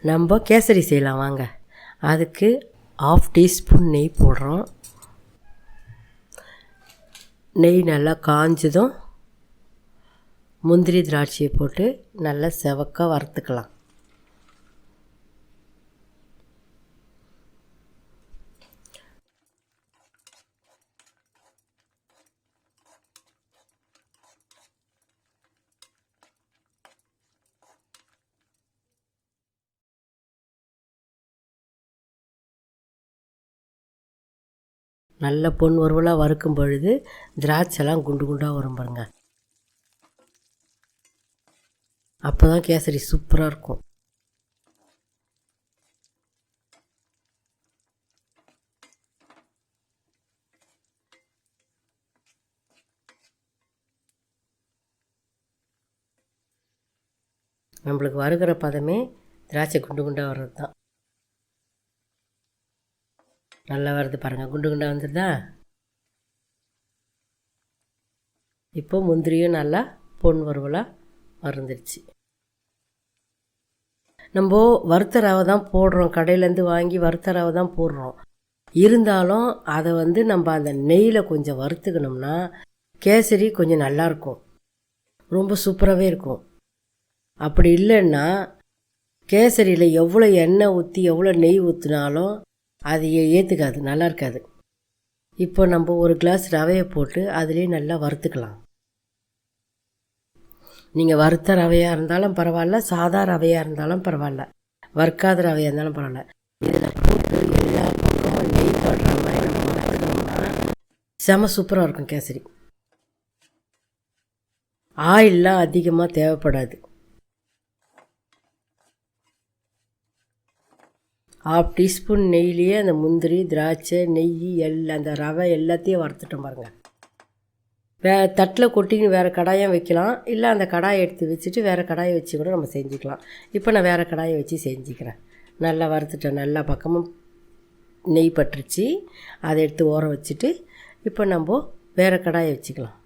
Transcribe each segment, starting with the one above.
நம்ம கேசரி செய்யலாம் வாங்க. அதுக்கு 1/2 டீஸ்பூன் நெய் போடுறோம். நெய் நல்லா காஞ்சதும் முந்திரி திராட்சையை போட்டு நல்லா செவக்க வறுத்துக்கலாம். நல்ல பொன் வறுவலாக வறுக்கும் பொழுது திராட்சைலாம் குண்டு குண்டாக வரும் பாருங்க. அப்போ தான் கேசரி சூப்பராக இருக்கும். நம்மளுக்கு வறுக்கிற பதமே திராட்சை குண்டு குண்டாக வர்றது தான். நல்லா வருது பாருங்கள், குண்டு குண்டாக வந்துடுதா. இப்போ முந்திரியும் நல்லா பொன் வறுவலாக வறுந்துருச்சு. நம்ம வறுத்த ரவை தான் போடுறோம், கடையிலேருந்து வாங்கி வறுத்த ரவை தான் போடுறோம். இருந்தாலும் அதை நம்ம அந்த நெய்யில் கொஞ்சம் வறுத்துக்கணும்னா கேசரி கொஞ்சம் நல்லாயிருக்கும், ரொம்ப சூப்பராகவே இருக்கும். அப்படி இல்லைன்னா கேசரியில் எவ்வளோ எண்ணெய் ஊற்றி எவ்வளோ நெய் ஊற்றினாலும் அது ஏற்றுக்காது, நல்லா இருக்காது. இப்போ நம்ம ஒரு கிளாஸ் ரவையை போட்டு அதிலே நல்லா வறுத்துக்கலாம். நீங்கள் வறுத்த ரவையாக இருந்தாலும் பரவாயில்ல, சாதா ரவையாக இருந்தாலும் பரவாயில்ல, வறுக்காத ரவையாக இருந்தாலும் பரவாயில்ல. இதில் போட்டு எல்லா பக்கம் நெய் படுற மாதிரி செம சூப்பராக இருக்கும் கேசரி. ஆயிலெலாம் அதிகமாக தேவைப்படாது. 1/2 டீஸ்பூன் நெய்லேயே அந்த முந்திரி திராட்சை நெய் எல்லாம் அந்த ரவை எல்லாத்தையும் வறுத்துட்டோம் பாருங்கள். தட்டில் கொட்டின்னு வேறு கடாயம் வைக்கலாம், இல்லை அந்த கடாயை எடுத்து வச்சுட்டு வேறு கடாயை வச்சு கூட நம்ம செஞ்சுக்கலாம். இப்போ நான் வேறு கடாயை வச்சு செஞ்சுக்கிறேன். நல்லா வறுத்துட்டேன், நல்லா பக்கமும் நெய் பட்டுருச்சு. அதை எடுத்து ஊற வச்சுட்டு இப்போ நம்ம வேறு கடாயை வச்சுக்கலாம்.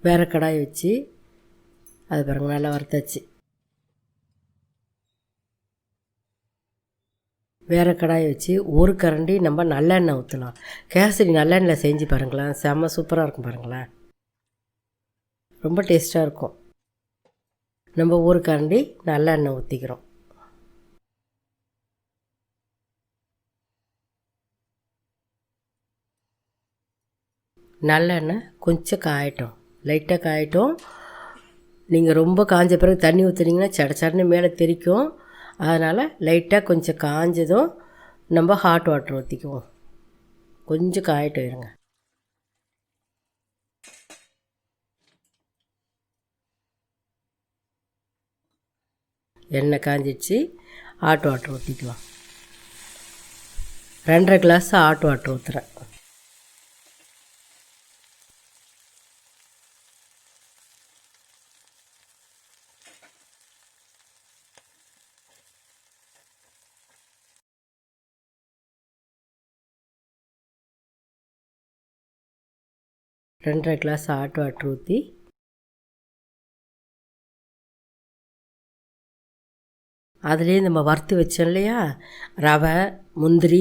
வேறு கடாயை வச்சு அது பாருங்க நல்லா வறுத்தாச்சு. வேறு கடாயை வச்சு ஒரு கரண்டி நம்ம நல்லெண்ணெய் ஊற்றலாம். கேசரி நல்லெண்ணெயில் செஞ்சு பாருங்களேன், செம்ம சூப்பராக இருக்கும் பாருங்களேன், ரொம்ப டேஸ்ட்டாக இருக்கும். நம்ம ஒரு கரண்டி நல்லெண்ணெய் ஊற்றிக்கிறோம். நல்லெண்ணெய் கொஞ்சம் காயட்டும், லைட்டாக காயட்டும். நீங்கள் ரொம்ப காஞ்ச பிறகு தண்ணி ஊற்றுனீங்கன்னா சடச்சடன்னு மேலே தெரிக்கும். அதனால் லைட்டாக கொஞ்சம் காஞ்சதும் நம்ம ஹாட் வாட்டர் ஊற்றிக்குவோம். கொஞ்சம் காயட்டும் இருங்க. எண்ணெய் காஞ்சிடுச்சு, ஹாட் வாட்டர் ஊற்றிக்கலாம். 2.5 கிளாஸ் ஹாட் வாட்டர் ஊற்றுறேன். ரெண்டரை கிளாஸ் ஹாட் வாட்டர் ஊற்றி அதுலேயே நம்ம வறுத்து வச்சோம் இல்லையா, ரவை முந்திரி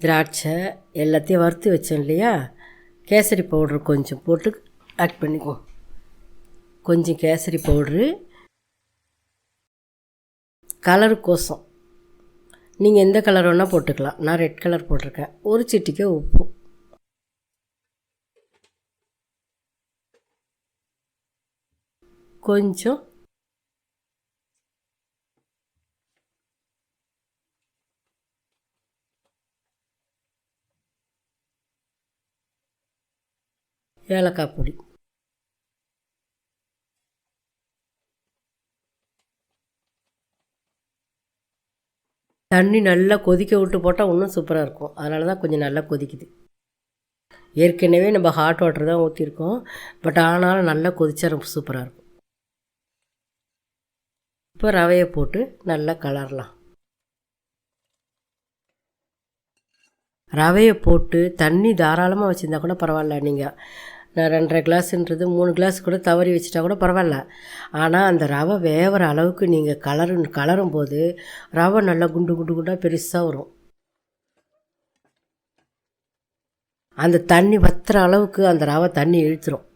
திராட்சை எல்லாத்தையும் வறுத்து வச்சோம் இல்லையா, கேசரி பவுட்ரு கொஞ்சம் போட்டு ஆட் பண்ணிக்குவோம். கொஞ்சம் கேசரி பவுட்ரு கலருக்கோசம் நீங்கள் எந்த கலர் வேணால் போட்டுக்கலாம். நான் ரெட் கலர் போட்டிருக்கேன். ஒரு சிட்டிக்கை உப்பு, கொஞ்சம் ஏலக்காய் பொடி, தண்ணி நல்லா கொதிக்க விட்டு போட்டால் இன்னும் சூப்பராக இருக்கும். அதனால தான் கொஞ்சம் நல்லா கொதிக்குது. ஏற்கனவே நம்ம ஹாட் வாட்டர் தான் ஊற்றிருக்கோம், பட் ஆனாலும் நல்லா கொதிச்சா ரொம்ப சூப்பராக இருக்கும். இப்போ ரவையை போட்டு நல்லா கலரலாம். ரவையை போட்டு தண்ணி தாராளமாக வச்சுருந்தா கூட பரவாயில்ல, நீங்கள் நான் 2.5 கிளாஸுன்றது 3 கிளாஸ் கூட தவறி வச்சுட்டா கூட பரவாயில்ல. ஆனால் அந்த ரவை வேகிற அளவுக்கு நீங்கள் கலரும் போது ரவை நல்லா குண்டு குண்டு குண்டாக பெருசாக வரும். அந்த தண்ணி வத்துற அளவுக்கு அந்த ரவை தண்ணி இழுத்துரும்.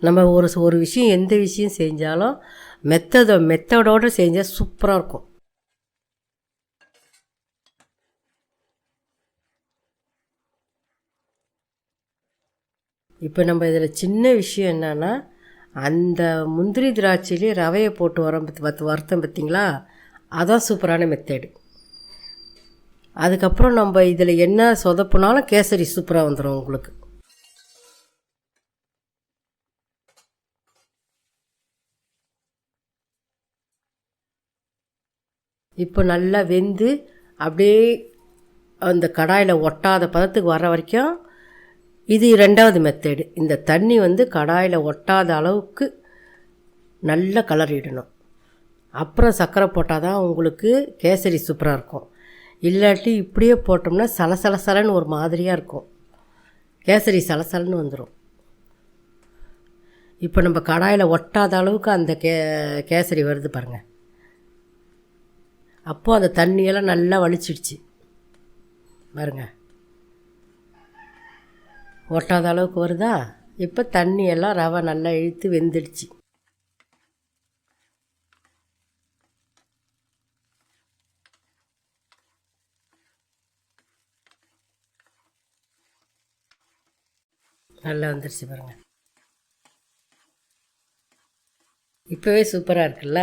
நம்ம ஒரு விஷயம் எந்த விஷயம் செஞ்சாலும் மெத்தடோடு செஞ்சால் சூப்பராக இருக்கும். இப்போ நம்ம இதில் சின்ன விஷயம் என்னென்னா, அந்த முந்திரி திராட்சையிலே ரவையை போட்டு வருத்தம் பார்த்திங்களா, அதான் சூப்பரான மெத்தேடு. அதுக்கப்புறம் நம்ம இதில் என்ன சொதப்புனாலும் கேசரி சூப்பராக வந்துடும் உங்களுக்கு. இப்போ நல்லா வெந்து அப்படியே அந்த கடாயில் ஒட்டாத பதத்துக்கு வர வரைக்கும் இது 2வது மெத்தேடு. இந்த தண்ணி கடாயில் ஒட்டாத அளவுக்கு நல்லா கலரிடணும். அப்புறம் சர்க்கரை போட்டால் தான் உங்களுக்கு கேசரி சூப்பராக இருக்கும். இல்லாட்டி இப்படியே போட்டோம்னா சலசலன்னு ஒரு மாதிரியாக இருக்கும். கேசரி சலசலன்னு வந்துடும். இப்போ நம்ம கடாயில் ஒட்டாத அளவுக்கு அந்த கேசரி வருது பாருங்கள். அப்போது அந்த தண்ணியெல்லாம் நல்லா வலிச்சிடுச்சு பாருங்கள். ஒட்டாத அளவுக்கு வருதா? இப்போ தண்ணியெல்லாம் ரவை நல்லா இழுத்து வெந்துடுச்சு. நல்லா வந்துடுச்சு பாருங்கள். இப்போவே சூப்பராக இருக்குல்ல.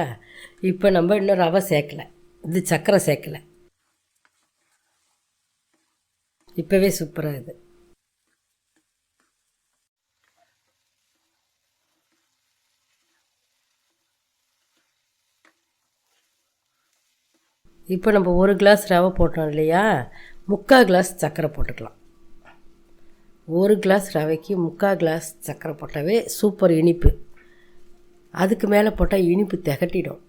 இப்போ நம்ம இன்னும் ரவை சேர்க்கலை, இது சர்க்கரை சேர்க்கலை. இப்போவே சூப்பராக இது. இப்போ நம்ம 1 கிளாஸ் ரவை போட்டோம் இல்லையா, 3/4 கிளாஸ் சர்க்கரை போட்டுக்கலாம். 1 கிளாஸ் ரவைக்கு 3/4 கிளாஸ் சர்க்கரை போட்டாவே சூப்பர் இனிப்பு. அதுக்கு மேலே போட்டால் இனிப்பு திகட்டிடும்.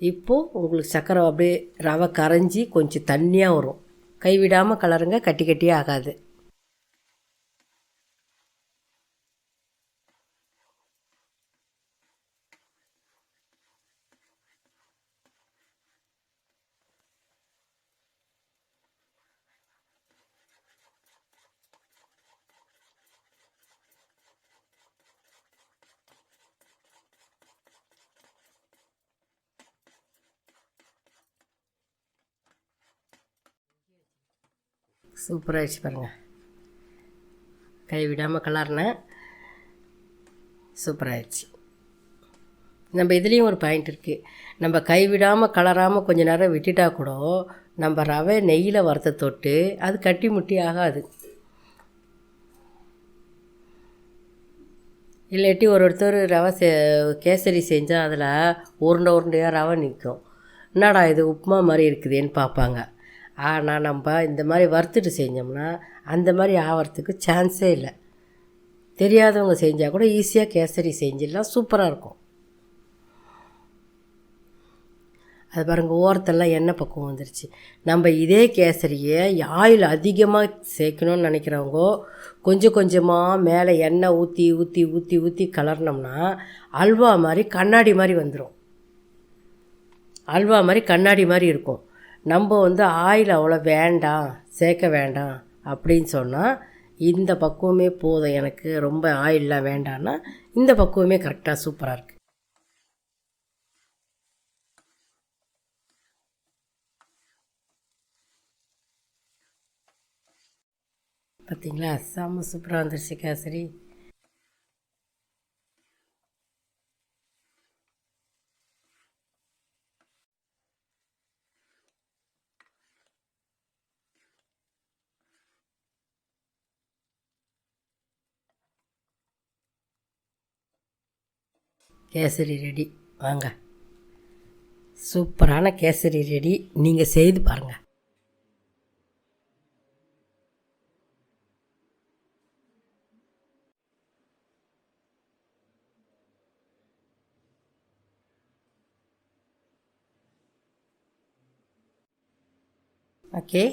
இப்போது உங்களுக்கு சர்க்கரை அப்படியே ரவை கரைஞ்சி கொஞ்சம் தண்ணியாக வரும். கைவிடாமல் கலருங்க, கட்டி கட்டியே ஆகாது. சூப்பராகிடுச்சு பாருங்கள். கைவிடாமல் கலர்னேன், சூப்பராகிடுச்சு. நம்ம இதுலேயும் ஒரு பாயிண்ட் இருக்குது. நம்ம கைவிடாமல் கலராமல் கொஞ்சம் நேரம் விட்டுட்டா கூட நம்ம ரவை நெய்யில் வறுத்த தொட்டு அது கட்டி முட்டி ஆகாது. இல்லாட்டி ஒருத்தர் ரவை கேசரி செஞ்சால் அதில் உருண்டையாக ரவை நிற்கும். என்னடா இது உப்புமா மாதிரி இருக்குதுன்னு பார்ப்பாங்க. ஆனால் நம்ம இந்த மாதிரி வறுத்துட்டு செஞ்சோம்னா அந்த மாதிரி ஆகிறதுக்கு சான்ஸே இல்லை. தெரியாதவங்க செஞ்சால் கூட ஈஸியாக கேசரி செஞ்சிடலாம், சூப்பராக இருக்கும். அது பாருங்கள், ஓரத்தெல்லாம் எண்ணெய் பக்கம் வந்துருச்சு. நம்ம இதே கேசரியை ஆயில் அதிகமாக சேர்க்கணும்னு நினைக்கிறவங்க கொஞ்சம் கொஞ்சமாக மேலே எண்ணெய் ஊற்றி ஊற்றி ஊற்றி ஊற்றி கலர்னோம்னா அல்வா மாதிரி கண்ணாடி மாதிரி வந்துடும். அல்வா மாதிரி கண்ணாடி மாதிரி இருக்கும். நம்ம ஆயில் அவ்வளோ வேண்டாம், சேர்க்க வேண்டாம் அப்படின்னு சொன்னால் இந்த பக்குவமே போதும், எனக்கு ரொம்ப ஆயிலெலாம் வேண்டான்னா இந்த பக்குவமே கரெக்டாக சூப்பராக இருக்குது. பார்த்தீங்களா, செம்ம சூப்பராக வந்துருச்சு கேசரி. கேசரி ரெடி. வாங்க, சூப்பரான கேசரி ரெடி. நீங்கள் செய்து பாருங்கள். ஓகே.